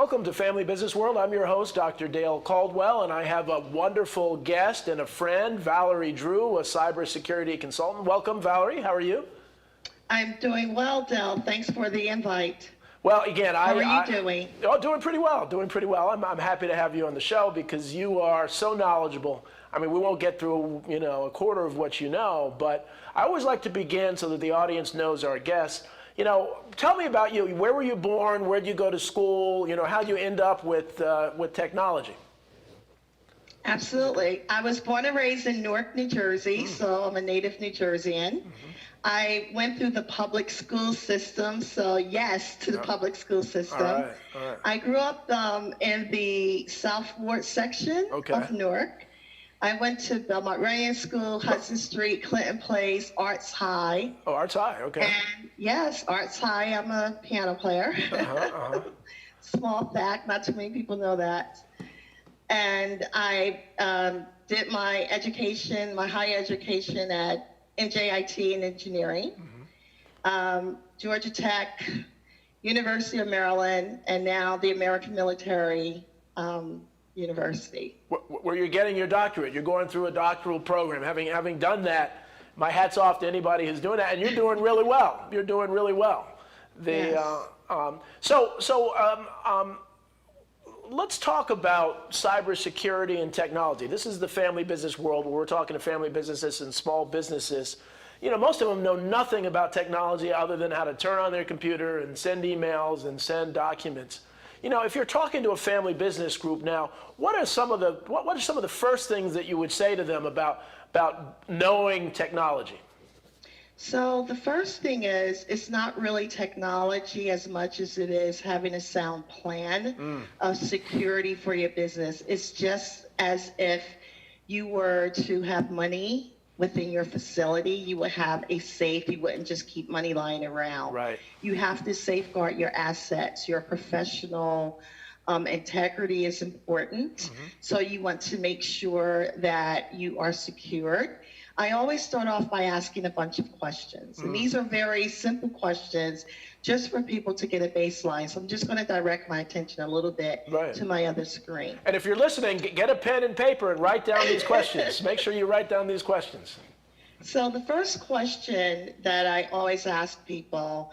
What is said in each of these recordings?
Welcome to Family Business World. I'm your host, Dr. Dale Caldwell, and I have a wonderful guest and a friend, Valerie Drew, a cybersecurity consultant. Welcome, Valerie. How are you? I'm doing well, Dale. Thanks for the invite. Well, again, How are you doing? Oh, doing pretty well. Doing pretty well. I'm happy to have you on the show because you are so knowledgeable. I mean, we won't get through, a quarter of what you know, but I always like to begin so that the audience knows our guests. Tell me about you. Where were you born? Where did you go to school? How did you end up with technology? Absolutely. I was born and raised in Newark, New Jersey, so I'm a native New Jerseyan. I went through the public school system, so yes to the public school system. All right. I grew up in the South Ward section of Newark. I went to Belmont Ryan School, Hudson Street, Clinton Place, Arts High. Oh, Arts High, okay. And yes, Arts High, I'm a piano player. Small fact, not too many people know that. And I did my education, my higher education at NJIT in engineering, Georgia Tech, University of Maryland, and now the American Military University. Where you're getting your doctorate, you're going through a doctoral program. Having done that, my hat's off to anybody who's doing that, and you're doing really well. You're doing really well. Let's talk about cybersecurity and technology. This is the family business world where we're talking to family businesses and small businesses. Most of them know nothing about technology other than how to turn on their computer and send emails and send documents. If you're talking to a family business group now, what are some of the first things that you would say to them about knowing technology? So the first thing is, it's not really technology as much as it is having a sound plan of security for your business. It's just as if you were to have money within your facility, you would have a safe. You wouldn't just keep money lying around. Right. You have to safeguard your assets. Your professional integrity is important. So you want to make sure that you are secured. I always start off by asking a bunch of questions. And these are very simple questions just for people to get a baseline. So I'm just going to direct my attention a little bit to my other screen. And if you're listening, get a pen and paper and write down these questions. Make sure you write down these questions. So the first question that I always ask people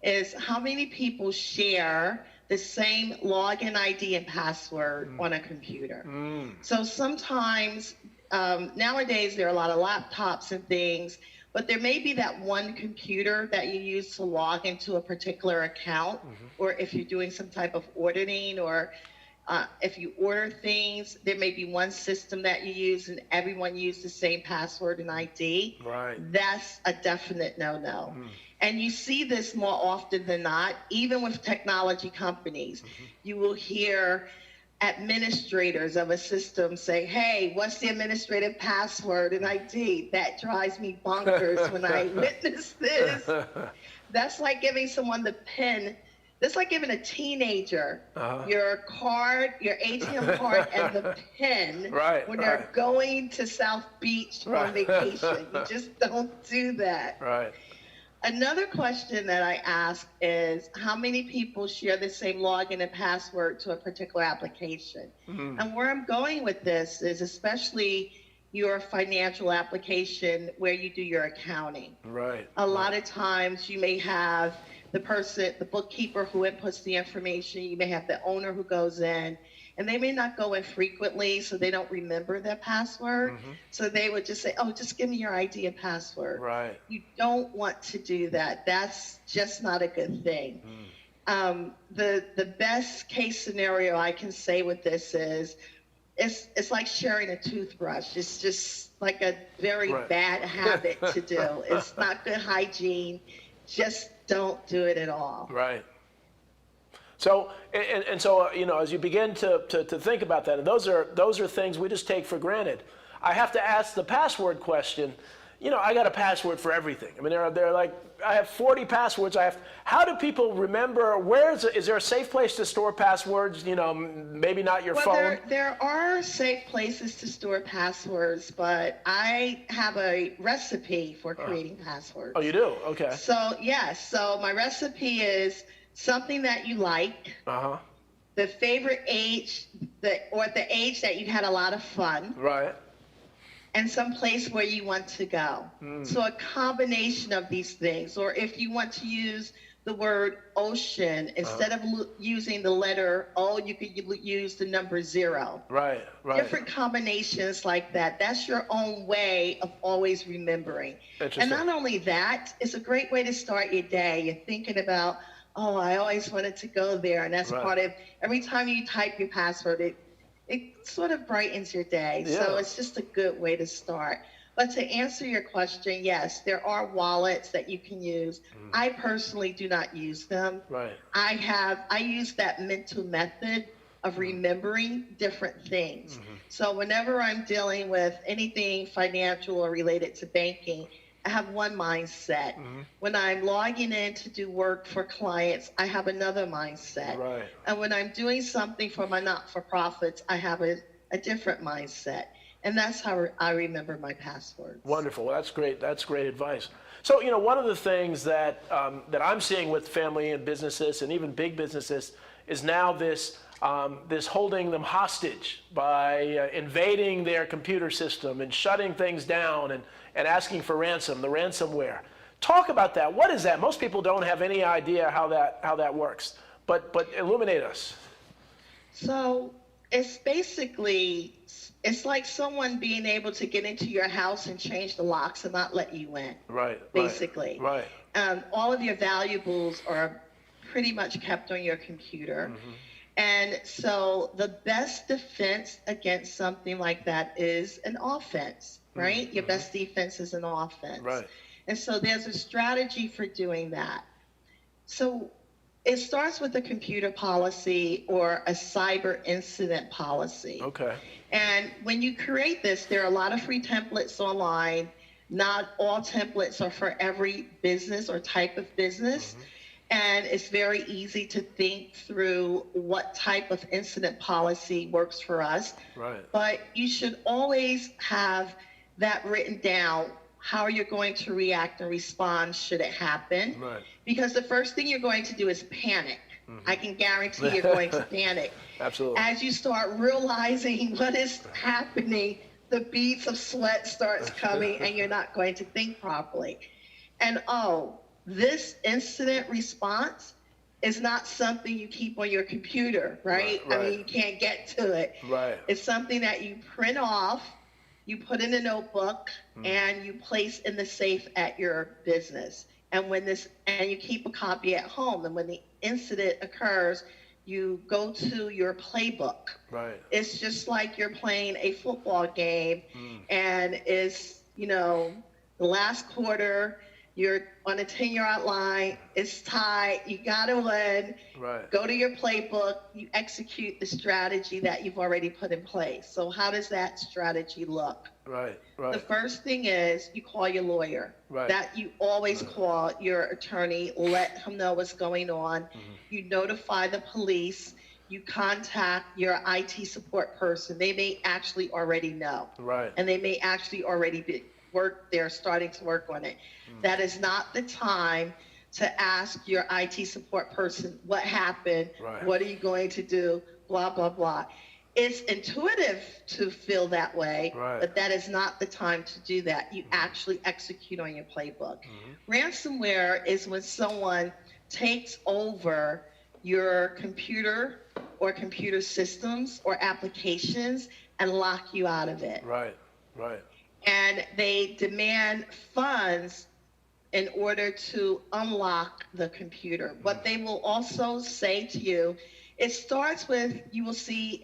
is, how many people share the same login ID and password on a computer? So sometimes nowadays, there are a lot of laptops and things, but there may be that one computer that you use to log into a particular account, or if you're doing some type of auditing, or if you order things, there may be one system that you use and everyone uses the same password and ID. Right. That's a definite no-no. And you see this more often than not, even with technology companies. You will hear administrators of a system say, hey, what's the administrative password and ID? That drives me bonkers when I witness this. That's like giving someone the PIN. That's like giving a teenager your card, your ATM card, and the PIN when they're going to South Beach on vacation. You just don't do that. Right. Another question that I ask is, how many people share the same login and password to a particular application? And where I'm going with this is especially your financial application where you do your accounting. Right. A lot of times you may have the bookkeeper who inputs the information, you may have the owner who goes in, and they may not go in frequently, so they don't remember their password. So they would just say, oh, just give me your ID and password. Right. You don't want to do that. That's just not a good thing. The best case scenario I can say with this is, it's like sharing a toothbrush. It's just like a very bad habit to do. It's not good hygiene. Just don't do it at all. Right. So, as you begin to think about that, and those are things we just take for granted. I have to ask the password question. I got a password for everything. I mean, they're like, I have 40 passwords. How do people remember? Is there a safe place to store passwords? Maybe not your phone. There are safe places to store passwords, but I have a recipe for creating passwords. Oh, you do? Okay. So yes. So my recipe is something that you like. the favorite age, or the age that you had a lot of fun, Right. and some place where you want to go. So a combination of these things. Or if you want to use the word ocean, instead of using the letter O, you could use the number 0. Right. Right. Different combinations like that. That's your own way of always remembering. Interesting. And not only that, it's a great way to start your day. You're thinking about, oh, I always wanted to go there. And that's Right. part of, every time you type your password, it sort of brightens your day. Yeah. So it's just a good way to start. But to answer your question, yes, there are wallets that you can use. I personally do not use them. Right. I use that mental method of remembering different things. So whenever I'm dealing with anything financial or related to banking, I have one mindset. When I'm logging in to do work for clients, I have another mindset. Right. And when I'm doing something for my not-for-profits, I have a different mindset. And that's how I remember my passwords. Wonderful. That's great. That's great advice. So, one of the things that that I'm seeing with family and businesses and even big businesses is now this holding them hostage by invading their computer system and shutting things down and asking for ransom, the ransomware. Talk about that. What is that? Most people don't have any idea how that works. But illuminate us. So it's basically, it's like someone being able to get into your house and change the locks and not let you in. Right. Basically. Right. All of your valuables are pretty much kept on your computer. And so the best defense against something like that is an offense, right? Your best defense is an offense. Right. And so there's a strategy for doing that. So it starts with a computer policy or a cyber incident policy. Okay. And when you create this, there are a lot of free templates online. Not all templates are for every business or type of business. And it's very easy to think through what type of incident policy works for us. Right. But you should always have that written down, how you're going to react and respond should it happen. Right. Because the first thing you're going to do is panic. I can guarantee you're going to panic. Absolutely. As you start realizing what is happening, the beads of sweat starts coming and you're not going to think properly. And this incident response is not something you keep on your computer, right? Right. I mean, you can't get to it. Right. It's something that you print off, you put in a notebook, and you place in the safe at your business. And you keep a copy at home. And when the incident occurs, you go to your playbook. Right. It's just like you're playing a football game, and it's, the last quarter, you're on a 10-yard line, it's tied, you gotta win. Right. Go to your playbook, you execute the strategy that you've already put in place. So how does that strategy look? Right. The Right. first thing is you call your lawyer. Right. That you always call your attorney, let him know what's going on. You notify the police. You contact your IT support person. They may actually already know. Right. And they may actually already they're starting to work on it. That is not the time to ask your IT support person what happened, Right. what are you going to do, blah, blah, blah. It's intuitive to feel that way, Right. but that is not the time to do that. You actually execute on your playbook. Ransomware is when someone takes over your computer or computer systems or applications and lock you out of it. Right. Right. And they demand funds in order to unlock the computer. What they will also say to you, it starts with, you will see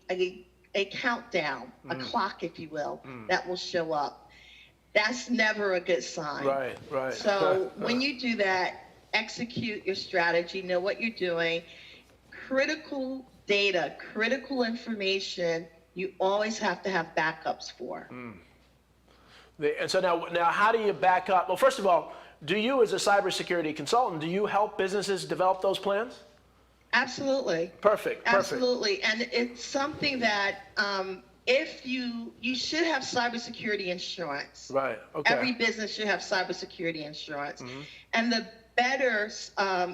a countdown, a clock, if you will, that will show up. That's never a good sign. Right. Right. So when you do that, execute your strategy, know what you're doing. Critical data, critical information, you always have to have backups for. And so now how do you back up? Well, first of all, do you as a cybersecurity consultant, do you help businesses develop those plans? Absolutely. Perfect. Absolutely. And it's something that if you should have cybersecurity insurance. Right. Okay. Every business should have cybersecurity insurance. And the better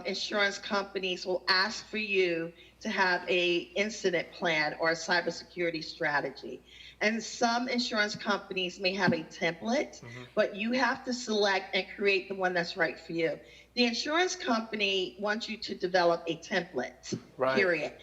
insurance companies will ask for you to have a incident plan or a cybersecurity strategy. And some insurance companies may have a template, but you have to select and create the one that's right for you. The insurance company wants you to develop a template, period.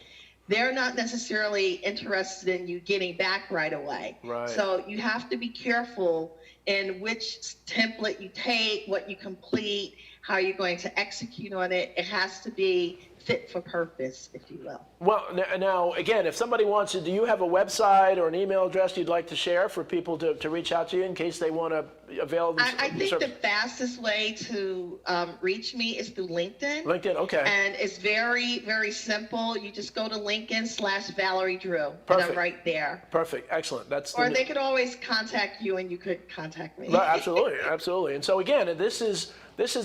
They're not necessarily interested in you getting back right away. So you have to be careful in which template you take, what you complete, how you're going to execute on it. It has to be fit for purpose, if you will. Well, now, again, if somebody wants to, do you have a website or an email address you'd like to share for people to reach out to you in case they want to avail this? I think the fastest way to reach me is through LinkedIn. LinkedIn, okay. And it's very, very simple. You just go to LinkedIn/Valerie Drew. Perfect. And I'm right there. Perfect, excellent. Or they could always contact you and you could contact me. No, absolutely, absolutely. And so again, this is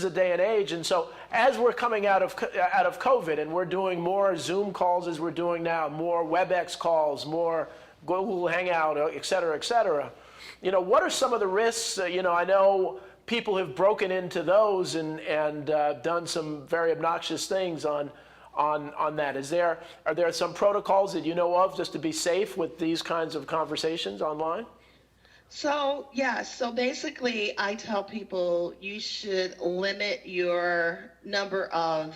a day and age, and so as we're coming out of COVID and we're doing more Zoom calls as we're doing now, more WebEx calls, more Google Hangout, et cetera, what are some of the risks? I know people have broken into those and done some very obnoxious things on that. Are there some protocols that you know of just to be safe with these kinds of conversations online? So basically I tell people you should limit your number of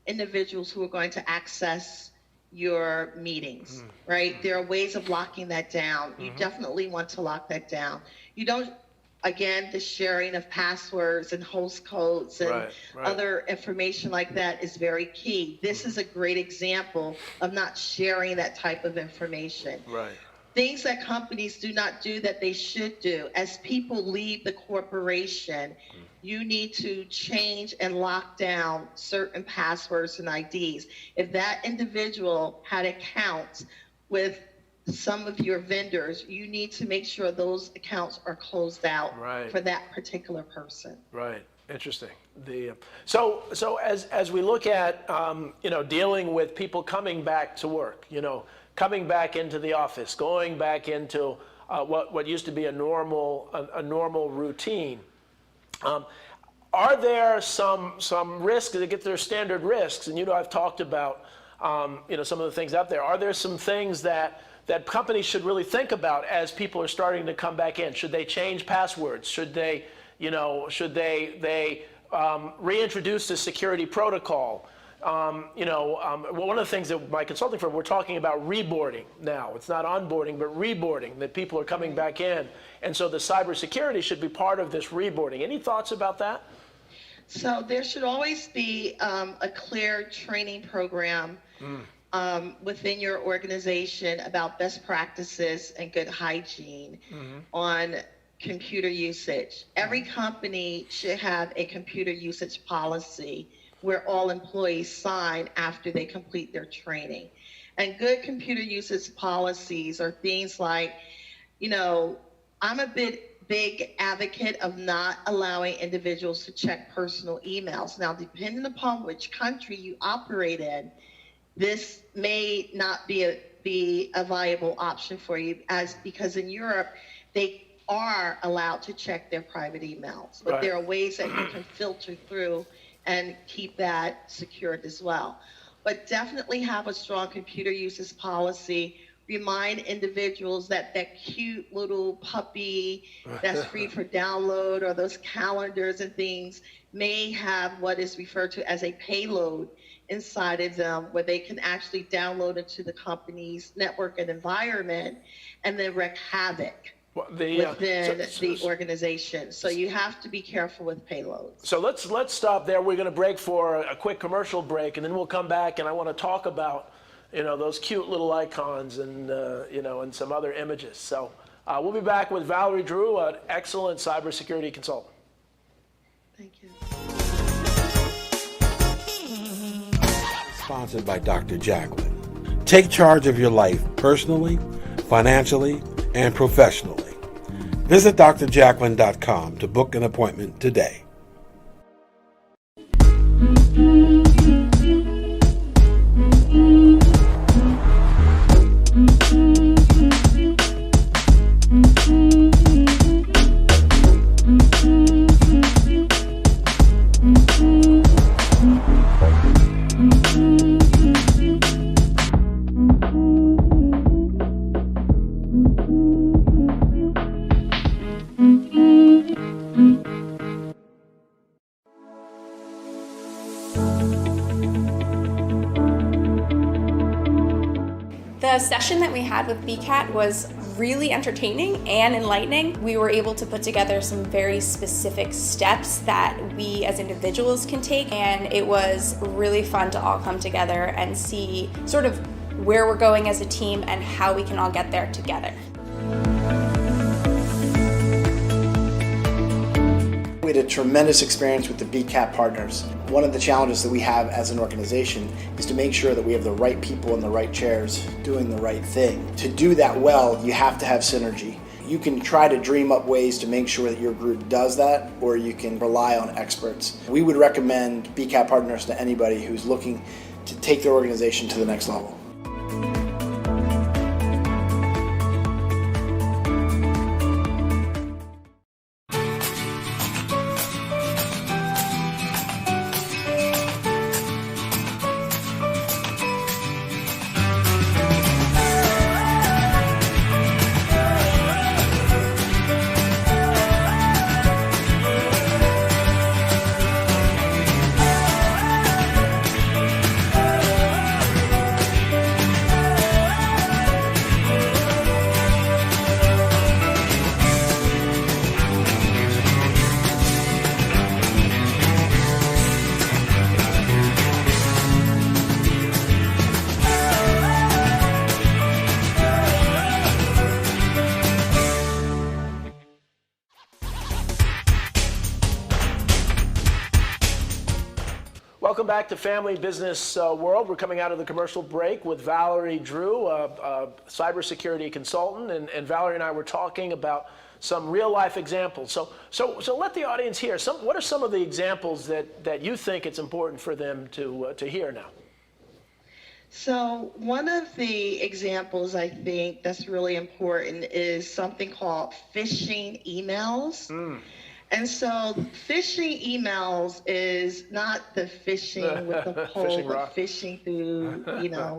individuals who are going to access your meetings, right? There are ways of locking that down. You definitely want to lock that down. You don't, again, the sharing of passwords and host codes and other information like that is very key. This is a great example of not sharing that type of information. Things that companies do not do that they should do. As people leave the corporation, you need to change and lock down certain passwords and IDs. If that individual had accounts with some of your vendors, you need to make sure those accounts are closed out for that particular person. Right. Interesting. So as we look at dealing with people coming back to work, coming back into the office, going back into what used to be a normal routine. Are there some risks that get their standard risks? And I've talked about some of the things out there. Are there some things that companies should really think about as people are starting to come back in? Should they change passwords? Should they reintroduce the security protocol? One of the things that my consulting firm, we're talking about reboarding now. It's not onboarding, but reboarding, that people are coming back in. And so the cybersecurity should be part of this reboarding. Any thoughts about that? So there should always be a clear training program within your organization about best practices and good hygiene on computer usage. Every company should have a computer usage policy where all employees sign after they complete their training. And good computer usage policies are things like, I'm a big advocate of not allowing individuals to check personal emails. Now, depending upon which country you operate in, this may not be a viable option for you, because in Europe, they are allowed to check their private emails, but there are ways that you can filter through and keep that secured as well. But definitely have a strong computer usage policy. Remind individuals that cute little puppy that's free for download, or those calendars and things, may have what is referred to as a payload inside of them, where they can actually download into the company's network and environment and then wreak havoc within the organization. So you have to be careful with payloads. So let's stop there. We're going to break for a quick commercial break, and then we'll come back, and I want to talk about those cute little icons and and some other images. So we'll be back with Valerie Drew, an excellent cybersecurity consultant. Thank you. Sponsored by Dr. Jacqueline. Take charge of your life personally, financially, and professionally. Visit drjacqueline.com to book an appointment today. The session that we had with BCAT was really entertaining and enlightening. We were able to put together some very specific steps that we as individuals can take, and it was really fun to all come together and see sort of where we're going as a team and how we can all get there together. We had a tremendous experience with the BCAT partners. One of the challenges that we have as an organization is to make sure that we have the right people in the right chairs doing the right thing. To do that well, you have to have synergy. You can try to dream up ways to make sure that your group does that, or you can rely on experts. We would recommend BCAT partners to anybody who's looking to take their organization to the next level. Welcome back to Family Business World. We're coming out of the commercial break with Valerie Drew, a cybersecurity consultant, and Valerie and I were talking about some real-life examples. So let the audience hear. What are some of the examples that you think it's important for them to hear now? So one of the examples I think that's really important is something called phishing emails. And so phishing emails is not the phishing with the pole, but phishing through,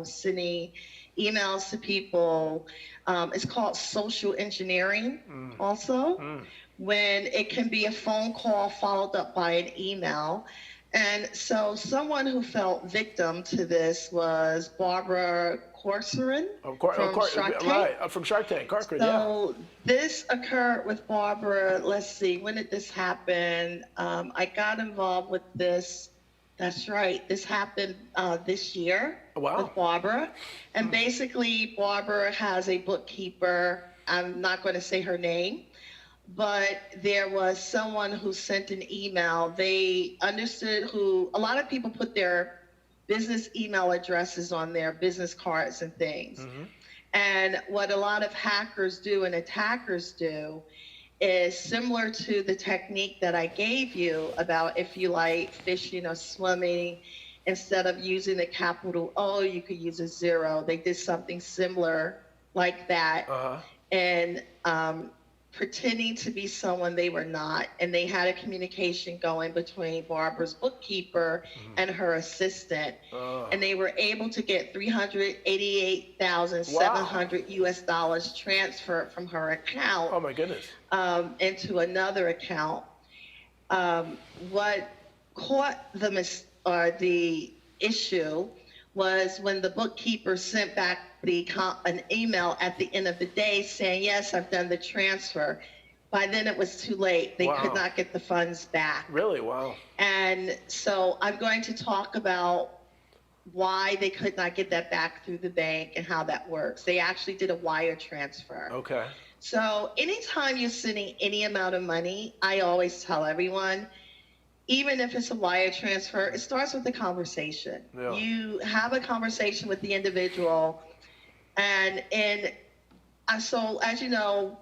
sending emails to people. It's called social engineering also, when it can be a phone call followed up by an email. And so someone who fell victim to this was Barbara Corcoran from Shark Tank. Right, from Shark Tank. So this occurred with Barbara. Let's see, when did this happen? I got involved with this. That's right. This happened this year with Barbara. And basically, Barbara has a bookkeeper. I'm not going to say her name. But there was someone who sent an email. They understood a lot of people put their business email addresses on their business cards and things. And what a lot of hackers do and attackers do is similar to the technique that I gave you about if you like fishing or swimming, instead of using the capital O, you could use a zero. They did something similar like that. And pretending to be someone they were not, and they had a communication going between Barbara's bookkeeper and her assistant, and they were able to get $388,700 US transferred from her account. Oh my goodness! Into another account. What caught the issue was when the bookkeeper sent back an email at the end of the day saying, yes, I've done the transfer. By then it was too late. They could not get the funds back. Really? Wow. And so I'm going to talk about why they could not get that back through the bank and how that works. They actually did a wire transfer. Okay. So anytime you're sending any amount of money, I always tell everyone, even if it's a wire transfer, it starts with a conversation. Yeah. You have a conversation with the individual, and so as you know,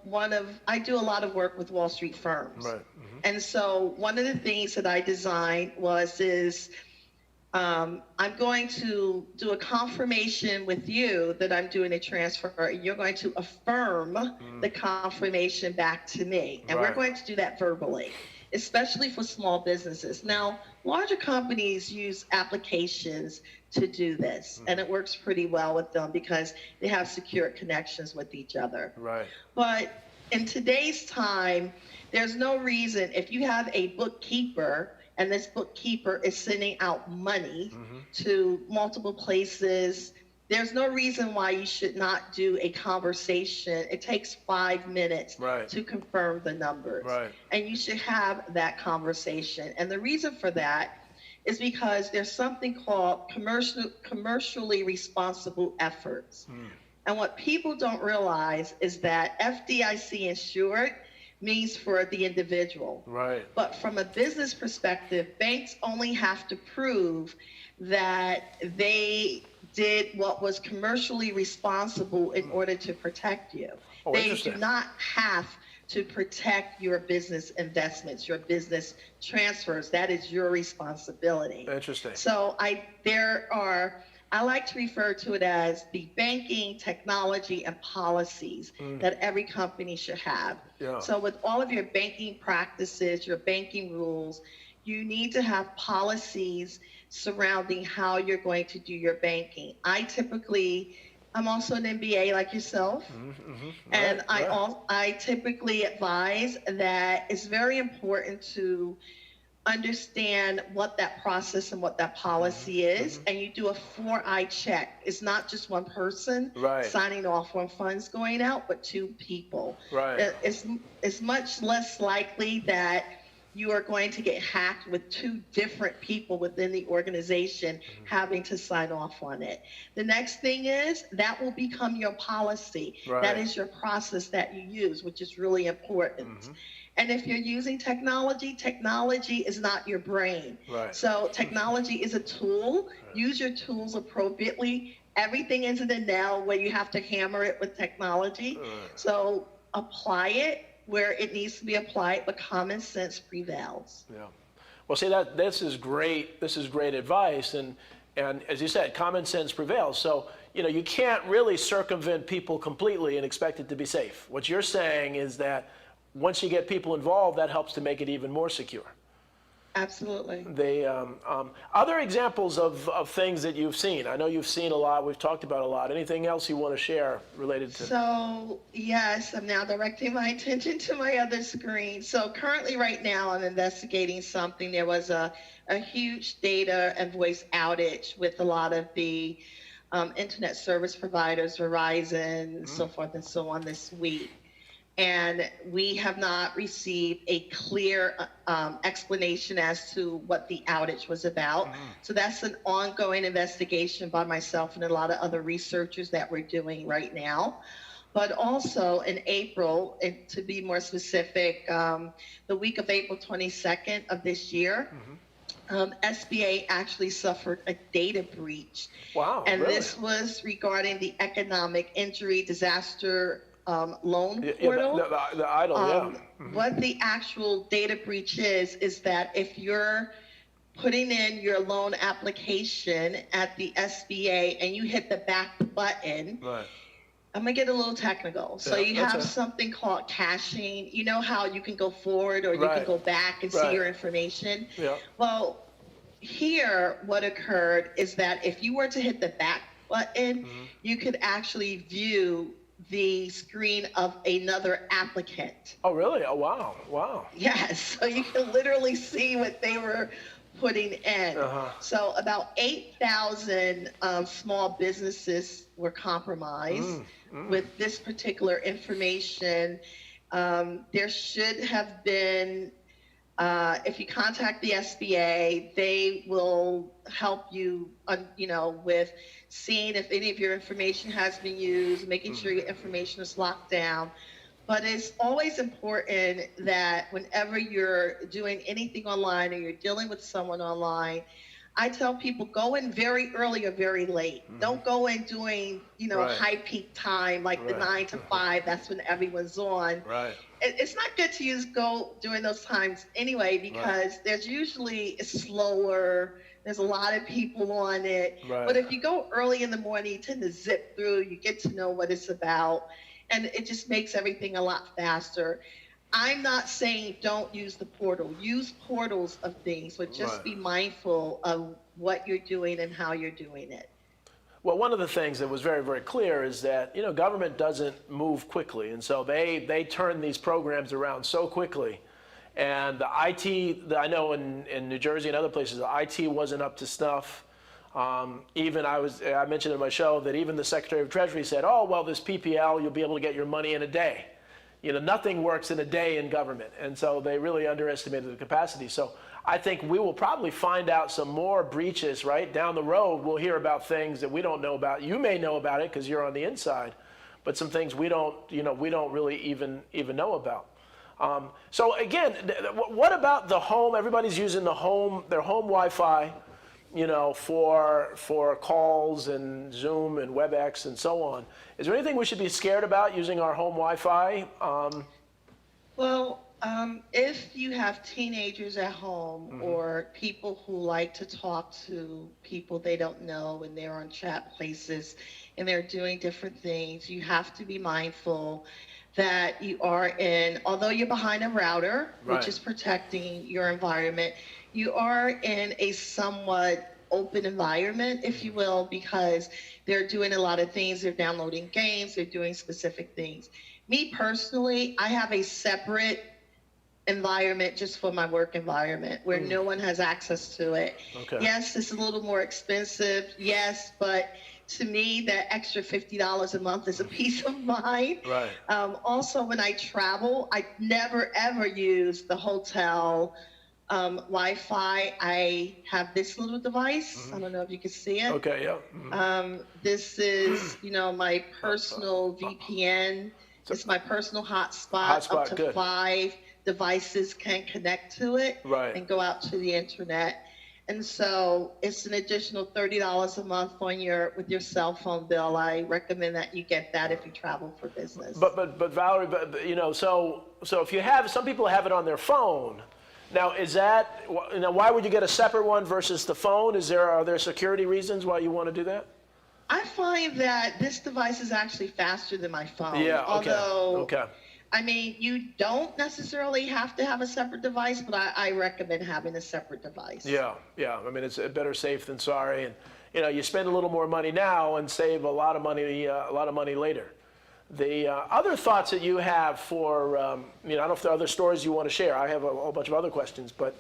I do a lot of work with Wall Street firms. Right. And so one of the things that I designed is I'm going to do a confirmation with you that I'm doing a transfer, and you're going to affirm the confirmation back to me. And we're going to do that verbally, especially for small businesses. Now, larger companies use applications to do this, and it works pretty well with them because they have secure connections with each other. Right. But in today's time, there's no reason, if you have a bookkeeper and this bookkeeper is sending out money to multiple places there's no reason why you should not do a conversation. It takes 5 minutes Right. to confirm the numbers. Right. And you should have that conversation. And the reason for that is because there's something called commercially responsible efforts. And what people don't realize is that FDIC insured means for the individual. Right. But from a business perspective, banks only have to prove that they did what was commercially responsible in order to protect you. Oh, They interesting. do not have to protect your business investments, your business transfers. That is your responsibility. Interesting. So I like to refer to it as the banking, technology, and policies that every company should have. Yeah. So with all of your banking practices, your banking rules, you need to have policies surrounding how you're going to do your banking. I'm also an MBA like yourself, and I typically advise that it's very important to understand what that process and what that policy is, and you do a 4-eye check. It's not just one person signing off on funds going out, but 2 people. Right. It's much less likely that you are going to get hacked with 2 different people within the organization having to sign off on it. The next thing is that will become your policy. Right. That is your process that you use, which is really important. And if you're using technology is not your brain. Right. So technology is a tool. Use your tools appropriately. Everything isn't a nail where you have to hammer it with technology. So apply it where it needs to be applied, but common sense prevails. Yeah. Well, see, this is great. This is great advice, and as you said, common sense prevails. So you can't really circumvent people completely and expect it to be safe. What you're saying is that once you get people involved, that helps to make it even more secure. Absolutely. Other examples of things that you've seen. I know you've seen a lot. We've talked about a lot. Anything else you want to share related to? So yes, I'm now directing my attention to my other screen. So currently right now I'm investigating something. There was a huge data and voice outage with a lot of the internet service providers, Verizon, so forth and so on this week. And we have not received a clear explanation as to what the outage was about. So that's an ongoing investigation by myself and a lot of other researchers that we're doing right now. But also in April, and to be more specific, the week of April 22nd of this year, SBA actually suffered a data breach. Wow, and really? This was regarding the economic injury disaster loan portal. The IDLE, What the actual data breach is that if you're putting in your loan application at the SBA and you hit the back button, I'm gonna get a little technical. So you have something called caching. You know how you can go forward or you can go back and see your information? Yeah. Well, here what occurred is that if you were to hit the back button, you could actually view the screen of another applicant. Oh, really? Oh, wow. Wow. Yes, so you can literally see what they were putting in. So about 8,000 small businesses were compromised with this particular information. There should have been, if you contact the SBA, they will help you, with seeing if any of your information has been used, making sure your information is locked down. But it's always important that whenever you're doing anything online or you're dealing with someone online, I tell people go in very early or very late. Don't go in doing, high peak time, like the 9 to 5, that's when everyone's on. It's not good to go during those times anyway, because there's usually it's slower. There's a lot of people on it. But if you go early in the morning, you tend to zip through, you get to know what it's about, and it just makes everything a lot faster. I'm not saying don't use the portal. Use portals of things, but just be mindful of what you're doing and how you're doing it. Well, one of the things that was very, very clear is that, government doesn't move quickly. And so they turn these programs around so quickly. And the IT, I know in New Jersey and other places, the IT wasn't up to snuff. Even I mentioned in my show that even the Secretary of Treasury said, oh, well, this PPL, you'll be able to get your money in a day. Nothing works in a day in government. And so they really underestimated the capacity. So I think we will probably find out some more breaches, right? Down the road, we'll hear about things that we don't know about. You may know about it because you're on the inside, but some things we don't really even know about. So again, what about the home? Everybody's using their home Wi-Fi, for calls and Zoom and WebEx and so on. Is there anything we should be scared about using our home Wi-Fi? If you have teenagers at home or people who like to talk to people they don't know and they're on chat places and they're doing different things, you have to be mindful that you are although you're behind a router, right, which is protecting your environment, you are in a somewhat open environment, if you will, because they're doing a lot of things. They're downloading games, they're doing specific things. Me personally, I have a separate environment just for my work environment where no one has access to it. Okay. Yes, it's a little more expensive, yes, but to me, that extra $50 a month is a peace of mind. Right. Also, when I travel, I never ever use the hotel Wi-Fi. I have this little device. I don't know if you can see it. Okay, yeah. This is, my personal VPN. It's my personal hotspot. Up to good. 5 devices can connect to it, right, and go out to the internet. And so it's an additional $30 a month with your cell phone bill. I recommend that you get that if you travel for business. But Valerie, so if you have, some people have it on their phone. Now, is that, why would you get a separate one versus the phone? Are there security reasons why you want to do that? I find that this device is actually faster than my phone. Yeah, okay. Although, okay. I mean, you don't necessarily have to have a separate device, but I recommend having a separate device. Yeah. I mean, it's better safe than sorry. And, you spend a little more money now and save a lot of money later. The other thoughts that you have for, I don't know if there are other stories you want to share. I have a whole bunch of other questions, but.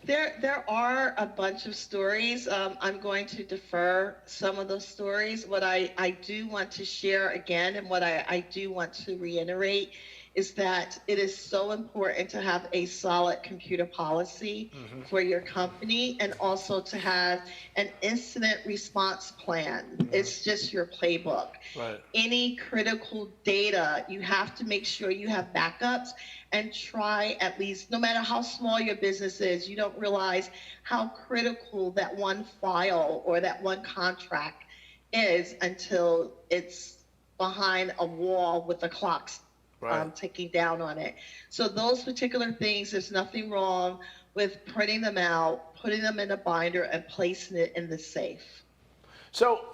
There are a bunch of stories. I'm going to defer some of those stories. What I do want to share again, and what I do want to reiterate, is that it is so important to have a solid computer policy for your company, and also to have an incident response plan. It's just your playbook. Right. Any critical data, you have to make sure you have backups, and try, at least, no matter how small your business is, you don't realize how critical that one file or that one contract is until it's behind a wall with the clocks ticking down on it. So those particular things, there's nothing wrong with printing them out, putting them in a binder, and placing it in the safe. So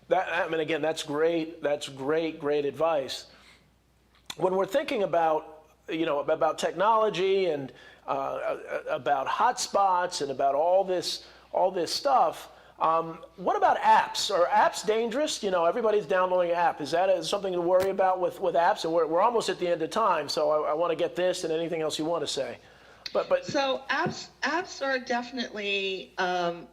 that, I mean, again, that's great. That's great advice. When we're thinking about, about technology and about hotspots and about all this stuff, what about apps? Are apps dangerous? Everybody's downloading an app. Is that something to worry about with apps? And we're almost at the end of time, so I want to get this and anything else you want to say. So apps are definitely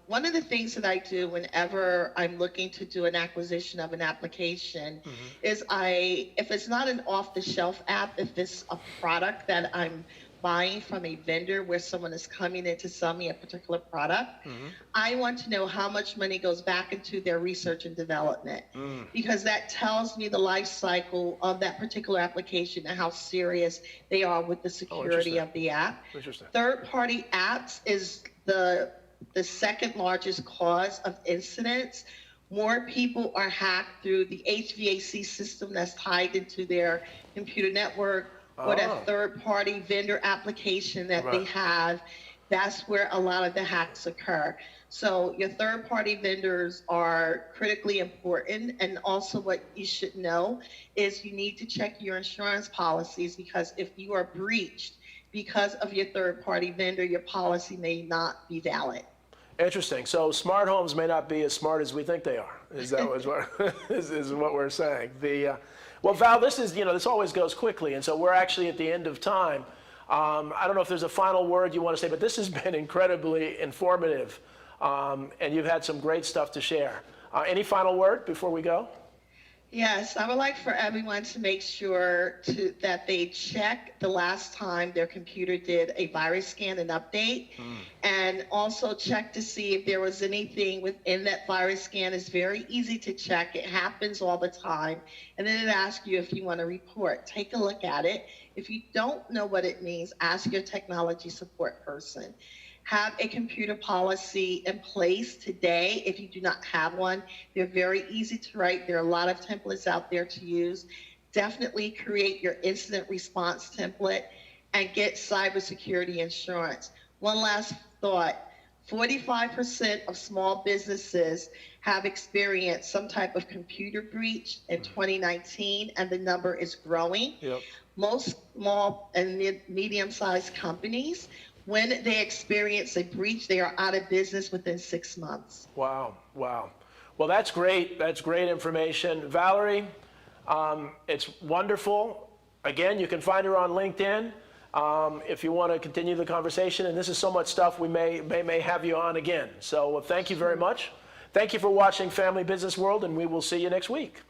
one of the things that I do whenever I'm looking to do an acquisition of an application is if it's not an off-the-shelf app, if it's a product that I'm buying from a vendor where someone is coming in to sell me a particular product, I want to know how much money goes back into their research and development, because that tells me the life cycle of that particular application and how serious they are with the security of the app. Third-party apps is the second largest cause of incidents. More people are hacked through the HVAC system that's tied into their computer network, or that third-party vendor application that they have. That's where a lot of the hacks occur. So your third-party vendors are critically important. And also what you should know is you need to check your insurance policies, because if you are breached because of your third-party vendor, your policy may not be valid. Interesting. So smart homes may not be as smart as we think they are. Is what we're saying? Well, Val, this always goes quickly, and so we're actually at the end of time. I don't know if there's a final word you want to say, but this has been incredibly informative. and you've had some great stuff to share. Any final word before we go? Yes, I would like for everyone to make sure that they check the last time their computer did a virus scan and update, and also check to see if there was anything within that virus scan. It's very easy to check. It happens all the time. And then it asks you if you want to report. Take a look at it. If you don't know what it means, ask your technology support person. Have a computer policy in place today. If you do not have one, they're very easy to write. There are a lot of templates out there to use. Definitely create your incident response template and get cybersecurity insurance. One last thought. 45% of small businesses have experienced some type of computer breach in 2019, and the number is growing. Yep. Most small and medium-sized companies, when they experience a breach, they are out of business within 6 months. Wow, wow. Well, that's great. That's great information. Valerie, it's wonderful. Again, you can find her on LinkedIn if you want to continue the conversation. And this is so much stuff we may have you on again. So thank you very much. Thank you for watching Family Business World, and we will see you next week.